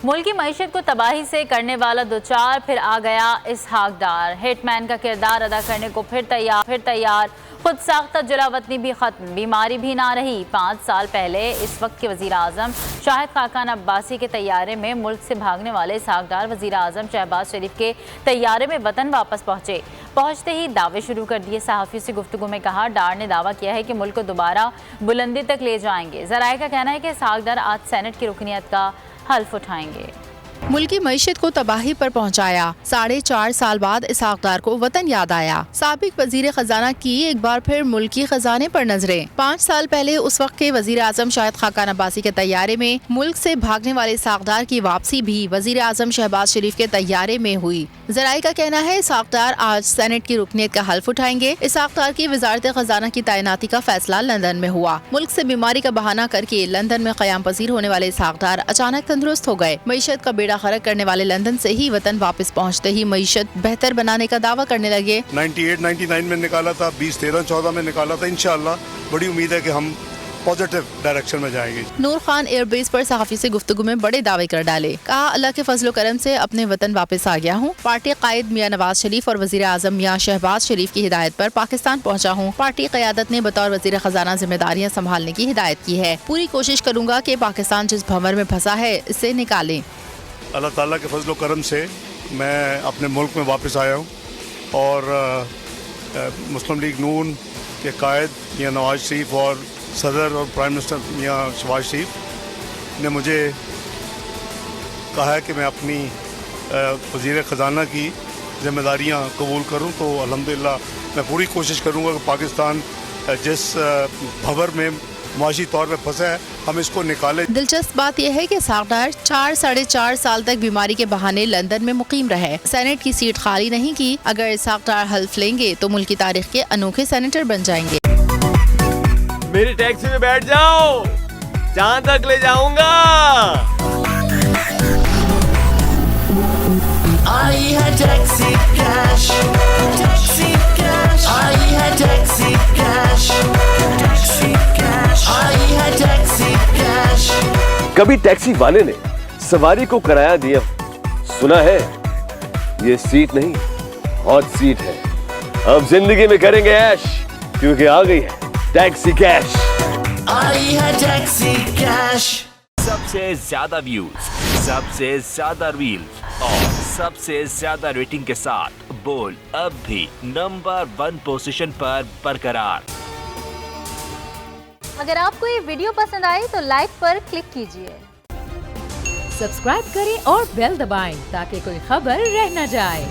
मुल्क की मईशत को तबाही से करने वाला दो चार फिर आ गया इसहाक डार। हिटमैन का किरदार अदा करने को फिर तैयार। खुद साख्ता जलावतनी भी खत्म, बीमारी भी ना रही। 5 साल पहले इस वक्त के वज़ीर आज़म शाहिद खाकान अब्बासी के तैयारे में मुल्क से भागने वाले इसहाक डार वज़ीर आज़म शहबाज शरीफ के तैयारे में वतन वापस पहुँचते ही दावे शुरू कर दिए। सहाफ़ियों से गुफ्तगू में कहा, डार ने दावा किया है कि मुल्क को दोबारा बुलंदी तक ले जाएंगे। ज़राए का कहना है कि इसहाक डार आज सेनेट की रुकनीत का हल्फ उठाएंगे। मुल्क की मईशत को तबाही पर पहुंचाया। 4.5 साल बाद इसहाक डार को वतन याद आया। साबिक वजीर खजाना की एक बार फिर मुल्की खजाने पर नजरें। 5 साल पहले उस वक्त के वजीर आजम शाहिद खाकान अब्बासी के तैयारे में मुल्क से भागने वाले इसहाक डार की वापसी भी वजीर आजम शहबाज शरीफ के तैयारे में हुई। ज़राए का कहना है इसहाक डार आज सेनेट की रुकनीत का हल्फ उठाएंगे। इसहाक डार की वजारत खजाना की तैनाती का फैसला लंदन में हुआ। मुल्क से बीमारी का बहाना करके लंदन में क़याम पजीर होने वाले इसहाक डार अचानक तंदुरुस्त हो गए। मईशत का बेड़ा खरक करने वाले लंदन से ही वतन वापस पहुंचते ही मईशत बेहतर बनाने का दावा करने लगे। 98-99 में निकाला था, 2013-14 में निकाला था। इंशाअल्लाह बड़ी उम्मीद है कि हम पॉजिटिव डायरेक्शन में जाएंगे। नूर खान एयरबेस पर सहाफ़ी से गुफ्तगू में बड़े दावे कर डाले। कहा, अल्लाह के फजलो करम से अपने वतन वापस आ गया हूँ। पार्टी कायद मियां नवाज शरीफ और वजीर आजम मियां शहबाज शरीफ की हिदायत पर पाकिस्तान पहुँचा हूँ। पार्टी क़यादत ने बतौर वजीर खजाना जिम्मेदारियाँ संभालने की हिदायत की है। पूरी कोशिश करूँगा कि पाकिस्तान जिस भंवर में फंसा है इसे निकालें। अल्लाह ताला के फजलो करम से मैं अपने मुल्क में वापस आया हूँ और मुस्लिम लीग नून के कायद मियां नवाज शरीफ और सदर और प्राइम मिनिस्टर मियां शहबाज शरीफ ने मुझे कहा है कि मैं अपनी वज़ीर ख़जाना की जिम्मेदारियां कबूल करूं। तो अल्हम्दुलिल्लाह मैं पूरी कोशिश करूंगा कि पाकिस्तान जिस भंवर में माशी तौर पे फंसा है हम इसको निकाले। दिलचस्प बात यह है कि इसहाक डार 4-4.5 साल तक बीमारी के बहाने लंदन में मुकीम रहे। सेनेट की सीट खाली नहीं की। अगर इसहाक डार हल्फ लेंगे तो मुल्क की तारीख के अनोखे सेनेटर बन जाएंगे। मेरी टैक्सी में बैठ जाओ, जहाँ तक ले जाऊंगा। आई है टैक्सी कैश, टैक्सी कैश, आई है टैक्सी कैश, टैक्सी कैश, आई है टैक्सी कैश। कभी टैक्सी वाले ने सवारी को कराया दिया, सुना है ये सीट नहीं हॉट सीट है। अब जिंदगी में करेंगे ऐश, क्योंकि आ गई है टैक्सी कैश। आई है टैक्सी कैश। सबसे ज्यादा व्यूज, सबसे ज्यादा रील्स और सबसे ज्यादा रेटिंग के साथ बोल अब भी नंबर 1 पोजीशन पर बरकरार। अगर आपको ये वीडियो पसंद आई तो लाइक पर क्लिक कीजिए, सब्सक्राइब करें और बेल दबाएं ताकि कोई खबर रह न जाए।